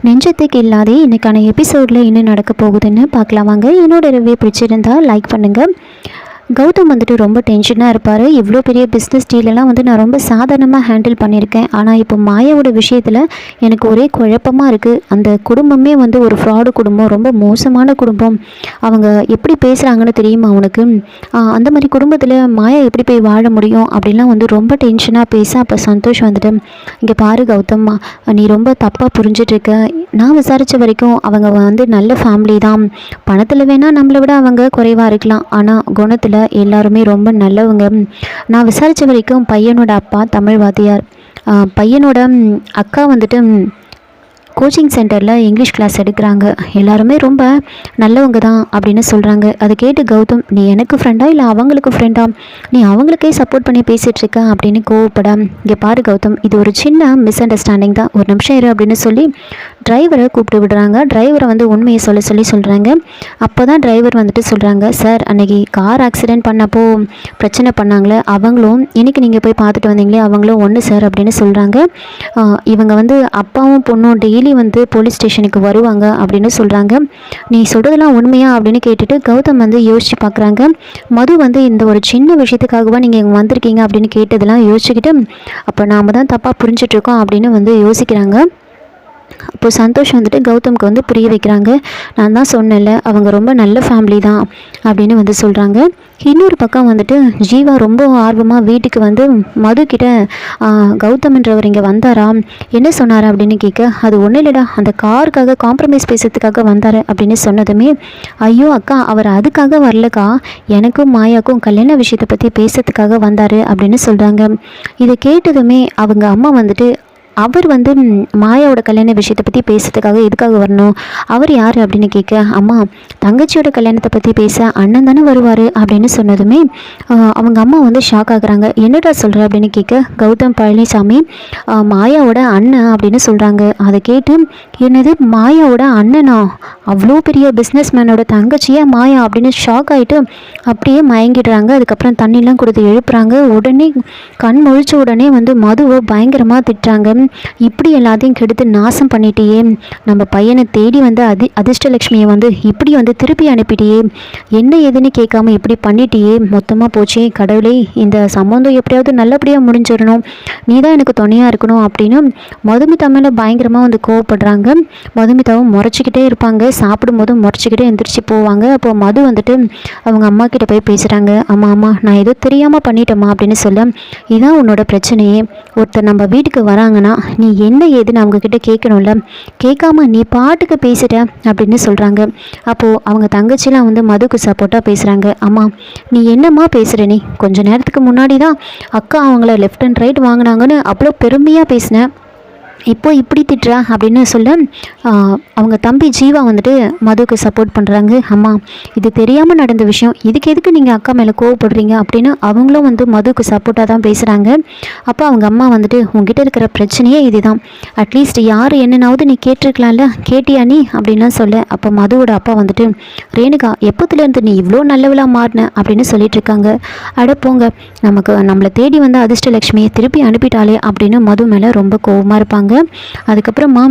நெஞ்சத்துக்கு இல்லாதே இன்றைக்கான எபிசோடில் என்ன நடக்க போகுதுன்னு பார்க்கலாம் வாங்க. என்னோட ரிவ்யூ பிடிச்சிருந்தா லைக் பண்ணுங்கள். கௌதம் வந்துட்டு ரொம்ப டென்ஷனாக இருப்பார். இவ்வளோ பெரிய பிஸ்னஸ் டீலெலாம் நான் ரொம்ப சாதாரணமாக ஹேண்டில் பண்ணியிருக்கேன். ஆனால் இப்போ மாயாவோட விஷயத்தில் எனக்கு ஒரே குழப்பமாக இருக்குது. அந்த குடும்பமே ஒரு ஃப்ராடு குடும்பம், ரொம்ப மோசமான குடும்பம். அவங்க எப்படி பேசுகிறாங்கன்னு தெரியுமா அவனுக்கு? அந்த மாதிரி குடும்பத்தில் மாயா எப்படி போய் வாழ முடியும் அப்படின்லாம் ரொம்ப டென்ஷனாக பேச, அப்போ சந்தோஷ் வந்துட்டு, இங்கே பாரு கௌதம், நீ ரொம்ப தப்பாக புரிஞ்சிட்ருக்க. நான் விசாரித்த வரைக்கும் அவங்க நல்ல ஃபேமிலி தான். பணத்தில் வேணால் நம்மளை விட அவங்க குறைவாக இருக்கலாம், ஆனால் குணத்தில் எல்லாருமே ரொம்ப நல்லவங்க. நான் விசாரித்த வரைக்கும் பையனோட அப்பா தமிழ் வாத்தியார், பையனோட அக்கா வந்துட்டு கோச்சிங் சென்டரில் இங்கிலீஷ் கிளாஸ் எடுக்கிறாங்க. எல்லாருமே ரொம்ப நல்லவங்க தான் அப்படின்னு சொல்கிறாங்க. அதை கேட்டு கௌதம், நீ எனக்கு ஃப்ரெண்டா இல்லை அவங்களுக்கு ஃப்ரெண்டா? நீ அவங்களுக்கே சப்போர்ட் பண்ணி பேசிகிட்ருக்க அப்படின்னு கோவப்பட, இங்கே பாரு கௌதம், இது ஒரு சின்ன மிஸ் அண்டர்ஸ்டாண்டிங் தான், ஒரு நிமிஷம் இரு அப்படின்னு சொல்லி டிரைவரை கூப்பிட்டு விடுறாங்க. டிரைவரை உண்மையை சொல்கிறாங்க. அப்போ தான் டிரைவர் சொல்கிறாங்க, சார் அன்றைக்கி கார் ஆக்சிடெண்ட் பண்ணப்போ பிரச்சனை பண்ணாங்களே அவங்களும் இன்றைக்கி நீங்கள் போய் பார்த்துட்டு வந்தீங்களே அவங்களும் ஒன்று சார் அப்படின்னு சொல்கிறாங்க. இவங்க அப்பாவும் பொண்ணும் டெய்லி போலீஸ் ஸ்டேஷனுக்கு வருவாங்க அப்படின்னு சொல்கிறாங்க. நீ சொல்கிறதெல்லாம் உண்மையா அப்படின்னு கேட்டுட்டு கௌதம் யோசிச்சு பார்க்குறாங்க. மது இந்த ஒரு சின்ன விஷயத்துக்காகவா நீங்கள் இங்கே வந்திருக்கீங்க அப்படின்னு கேட்டதெல்லாம் யோசிச்சுக்கிட்டு, அப்போ நாம் தான் தப்பாக புரிஞ்சிட்ருக்கோம் அப்படின்னு யோசிக்கிறாங்க. அப்போது சந்தோஷ் கௌதமுக்கு புரிய வைக்கிறாங்க. நான் தான் சொன்னேன்ல, அவங்க ரொம்ப நல்ல ஃபேமிலி தான் அப்படின்னு சொல்கிறாங்க. இன்னொரு பக்கம் ஜீவா ரொம்ப ஆர்வமாக வீட்டுக்கு மது கிட்ட, கௌதம்ன்றவர் இங்கே வந்தாரா, என்ன சொன்னாரா அப்படின்னு கேட்க, அது ஒன்றும் இல்லைடா, அந்த காருக்காக காம்ப்ரமைஸ் பேசுறதுக்காக வந்தார் அப்படின்னு சொன்னதுமே, ஐயோ அக்கா, அவர் அதுக்காக வரலக்கா, எனக்கும் மாயாக்கும் கல்யாண விஷயத்தை பற்றி பேசுறதுக்காக வந்தார் அப்படின்னு சொல்கிறாங்க. இதை கேட்டதுமே அவங்க அம்மா அவர் மாயாவோட கல்யாண விஷயத்தை பற்றி பேசுறதுக்காக எதுக்காக வரணும், அவர் யார் அப்படின்னு கேட்க, அம்மா தங்கச்சியோட கல்யாணத்தை பற்றி பேச அண்ணன் தானே வருவார் அப்படின்னு சொன்னதுமே அவங்க அம்மா ஷாக் ஆகுறாங்க. என்னடா சொல்கிற அப்படின்னு கேட்க, கௌதம் பழனிசாமி மாயாவோட அண்ணன் அப்படின்னு சொல்கிறாங்க. அதை கேட்டு, என்னது மாயாவோட அண்ணனா, அவ்வளோ பெரிய பிஸ்னஸ் மேனோட தங்கச்சியா மாயா அப்படின்னு ஷாக் ஆகிட்டு அப்படியே மயங்கிடுறாங்க. அதுக்கப்புறம் தண்ணிலாம் கொடுத்து எழுப்புறாங்க. உடனே கண் முழிச்ச உடனே மதுவை பயங்கரமாக திட்டுறாங்க. இப்படி எல்லாத்தையும் கெடுத்து நாசம் பண்ணிட்டியே, நம்ம பையனை தேடி அதிர்ஷ்டலட்சுமியை இப்படி திருப்பி அனுப்பிட்டியே, என்ன ஏதுன்னு கேட்காம இப்படி பண்ணிட்டியே, மொத்தமாக போச்சே கடவுளே, இந்த சம்பந்தம் எப்படியாவது நல்லபடியாக முடிஞ்சிடணும், நீ தான் எனக்கு துணையாக இருக்கணும் அப்படின்னு மதுமிதா மேலே பயங்கரமாக கோவப்படுறாங்க. மதுமிதாவும் முறைச்சிக்கிட்டே இருப்பாங்க. சாப்பிடும்போதும் முறைச்சிக்கிட்டே எந்திரிச்சு போவாங்க. அப்போ மது அவங்க அம்மா கிட்ட போய் பேசுகிறாங்க. அம்மா நான் ஏதோ தெரியாமல் பண்ணிட்டேம்மா அப்படின்னு சொல்ல, இதான் உன்னோட பிரச்சனையே, ஒருத்தர் நம்ம வீட்டுக்கு வராங்கன்னா நீ என்ன ஏதுன்னு அவங்கக்கிட்ட கேட்கணும்ல, கேட்காம நீ பாட்டுக்கு பேசிட்ட அப்படின்னு சொல்கிறாங்க. அப்போது அவங்க தங்கச்சிலாம் மதுக்கு சப்போர்ட்டாக பேசுகிறாங்க. அம்மா நீ என்னம்மா பேசுகிற, நீ கொஞ்ச நேரத்துக்கு முன்னாடி தான் அக்கா அவங்கள லெஃப்ட் அண்ட் ரைட் வாங்கினாங்கன்னு அவ்வளோ பெருமையாக பேசினேன், இப்போ இப்படி திட்டுறா அப்படின்னு சொல்ல, அவங்க தம்பி ஜீவா மதுவுக்கு சப்போர்ட் பண்ணுறாங்க. அம்மா இது தெரியாமல் நடந்த விஷயம், இதுக்கு எதுக்கு நீங்கள் அக்கா மேலே கோவப்படுறீங்க அப்படின்னு அவங்களும் மதுவுக்கு சப்போர்ட்டாக தான் பேசுகிறாங்க. அப்போ அவங்க அம்மா உங்ககிட்ட இருக்கிற பிரச்சனையே இதுதான், அட்லீஸ்ட் யார் என்னன்னாவது நீ கேட்டிருக்கலாம்ல, கேட்டியா நீ அப்படின்லாம் சொல்ல, அப்போ மதுவோட அப்பா ரேணுகா எப்போத்துலேருந்து நீ இவ்வளோ நல்லவளாக மாறின அப்படின்னு சொல்லிட்டு இருக்காங்க. போங்க, நம்மளை தேடி அதிர்ஷ்டலட்சுமியை திருப்பி அனுப்பிட்டாலே அப்படின்னு மது மேலே ரொம்ப கோவமாக இருப்பாங்க. அதுக்கப்புறமா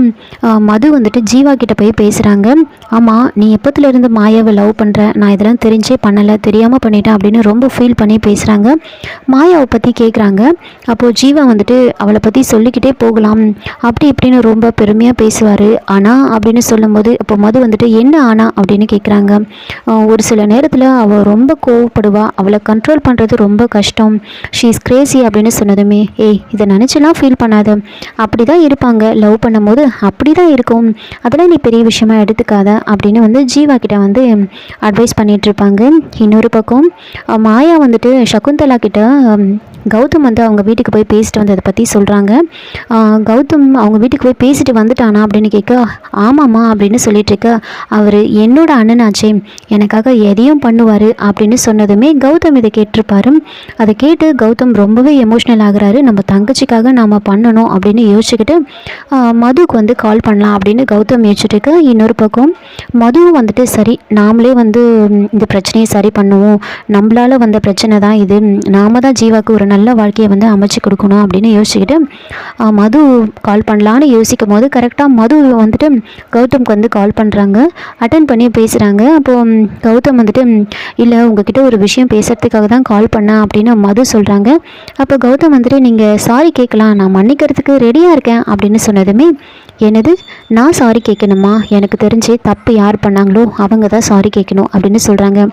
மது ஜீவா கிட்ட போய் பேசுகிறாங்க. ஆமாம் நீ எப்போத்துலேருந்து மாயாவை லவ் பண்ணுற, நான் இதெல்லாம் தெரிஞ்சே பண்ணலை, தெரியாமல் பண்ணிட்டேன் அப்படின்னு ரொம்ப ஃபீல் பண்ணி பேசுகிறாங்க. மாயாவை பற்றி கேட்குறாங்க. அப்போது ஜீவா அவளை பற்றி சொல்லிக்கிட்டே போகலாம், அப்படி இப்படின்னு ரொம்ப பெருமையாக பேசுவார். ஆனால் அப்படின்னு சொல்லும்போது இப்போ மது என்ன ஆனா அப்படின்னு கேட்குறாங்க. ஒரு சில நேரத்தில் அவள் ரொம்ப கோவப்படுவா, அவளை கண்ட்ரோல் பண்ணுறது ரொம்ப கஷ்டம், ஷீ இஸ் கிரேசி அப்படின்னு சொன்னதுமே, ஏய் இதை நினச்செல்லாம் ஃபீல் பண்ணாத, அப்படி தான் இருப்பாங்க, லவ் பண்ணும்போது அப்படி தான் இருக்கும், அதெல்லாம் நீ பெரிய விஷயமா எடுத்துக்காத அப்படின்னு ஜீவா கிட்ட அட்வைஸ் பண்ணிகிட்ருப்பாங்க. இன்னொரு பக்கம் மாயா சகுந்தலா கிட்ட கௌதம் அவங்க வீட்டுக்கு போய் பேசிட்டு வந்ததை பற்றி சொல்கிறாங்க. கௌதம் அவங்க வீட்டுக்கு போய் பேசிட்டு வந்துட்டானா அப்படின்னு கேட்க, ஆமாம்மா அப்படின்னு சொல்லிட்டுருக்க, அவர் என்னோட அண்ணனாச்சே, எனக்காக எதையும் பண்ணுவார் அப்படின்னு சொன்னதுமே கௌதம் இதை கேட்டிருப்பாரு. அதை கேட்டு கௌதம் ரொம்பவே எமோஷ்னல் ஆகுறாரு. நம்ம தங்கச்சிக்காக நாம் பண்ணணும் அப்படின்னு யோசிச்சுக்கிட்டு மதுவுக்கு கால் பண்ணலாம் அப்படின்னு கௌதம் யோசிச்சுட்டு. இன்னொரு பக்கம் மதுவும் சரி நாமளே இந்த பிரச்சனையை சரி பண்ணுவோம், நம்மளால் வந்த பிரச்சனை தான் இது, நாம தான் ஜீவாவுக்கு ஒரு நல்ல வாழ்க்கையை வந்து அமைச்சு கொடுக்கணும் அப்படின்னு யோசிச்சுக்கிட்டு மது கால் பண்ணலான்னு யோசிக்கும் போது கரெக்டாக மது வந்துட்டு கௌதம்க்கு வந்து கால் பண்ணுறாங்க. அட்டன் பண்ணி பேசுகிறாங்க. அப்போது கௌதம் வந்துட்டு இல்லை உங்ககிட்ட ஒரு விஷயம் பேசுகிறதுக்காக தான் கால் பண்ணேன் அப்படின்னு மது சொல்கிறாங்க. அப்போ கௌதம் வந்துட்டு நீங்கள் சாரி கேட்கலாம், நான் மன்னிக்கிறதுக்கு ரெடியாக இருக்கேன் அப்படின்னு சொன்னதுமே, என்னது நான் சாரி கேட்கணுமா, எனக்கு தெரிஞ்சு தப்பு யார் பண்ணாங்களோ அவங்க தான் சாரி கேட்கணும் அப்படின்னு சொல்கிறாங்க.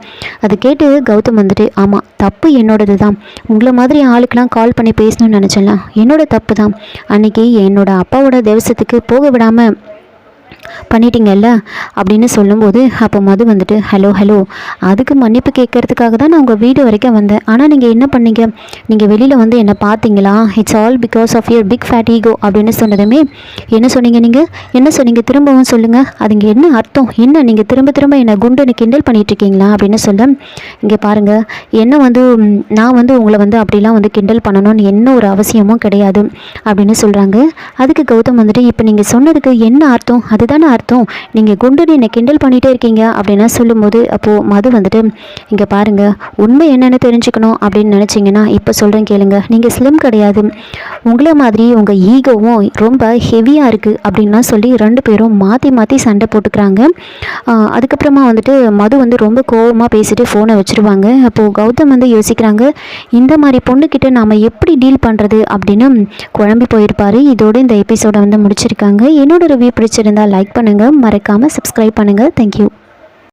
அது கேட்டு கௌதம் வந்துட்டு ஆமாம் தப்பு என்னோடது தான், உங்களை மாதிரி ஆளுக்கெலாம் கால் பண்ணி பேசணும்னு நினச்சலாம், என்னோட தப்பு தான், அன்றைக்கி என்னோட அப்பாவோட தேவசத்துக்கு போக விடாமல் பண்ணிட்டீங்கல்ல அப்படின்னு சொல்லும்போது அப்போ மது வந்துட்டு ஹலோ அதுக்கு மன்னிப்பு கேட்கறதுக்காக தான் நான் உங்கள் வீடு வரைக்கும் வந்தேன், ஆனால் நீங்கள் என்ன பண்ணீங்க, நீங்கள் வெளியில் வந்து என்னை பார்த்தீங்களா, it's all because of your big fat ego அப்படின்னு சொன்னதுமே என்ன சொன்னீங்க, நீங்கள் என்ன சொன்னீங்க திரும்பவும் சொல்லுங்கள், அதுங்க என்ன அர்த்தம், என்ன நீங்கள் திரும்ப என்னை குண்டுன்னு கிண்டல் பண்ணிகிட்ருக்கீங்களா அப்படின்னு சொல்ல, இங்கே பாருங்கள் என்ன வந்து நான் வந்து உங்களை வந்து அப்படிலாம் வந்து கிண்டல் பண்ணணும்னு என்ன ஒரு அவசியமும் கிடையாது அப்படின்னு சொல்கிறாங்க. அதுக்கு கௌதம் வந்துட்டு இப்போ நீங்கள் சொன்னதுக்கு என்ன அர்த்தம், அதுதானே அர்த்தம், நீங்கள் குண்டுன்னு என்னை கிண்டல் பண்ணிகிட்டே இருக்கீங்க அப்படின்னா சொல்லும்போது அப்போது மது வந்துட்டு இங்கே பாருங்கள் உண்மை என்னென்னு தெரிஞ்சுக்கணும் அப்படின்னு நினச்சிங்கன்னா இப்போ சொல்கிறேன் கேளுங்க, நீங்கள் ஸ்லிம் கிடையாது, உங்களை மாதிரி உங்கள் ஈகோவும் ரொம்ப ஹெவியாக இருக்குது அப்படின்லாம் சொல்லி 2 பேரும் மாற்றி சண்டை போட்டுக்கிறாங்க. அதுக்கப்புறமா வந்துட்டு மது வந்து ரொம்ப கோபமாக பேசிட்டு ஃபோனை வச்சுருவாங்க. அப்போது கௌதம் வந்து யோசிக்கிறாங்க இந்த மாதிரி பொண்ணுக்கிட்ட நாம் எப்படி டீல் பண்ணுறது அப்படின்னு குழம்பி போயிருப்பார். இதோடு இந்த எபிசோடை வந்து முடிச்சிருக்காங்க. என்னோட ரிவ்யூ பிடிச்சிருந்தா லைக் பண்ணுங்கள், மறக்காமல் சப்ஸ்கிரைப் பண்ணுங்கள். தேங்க்யூ.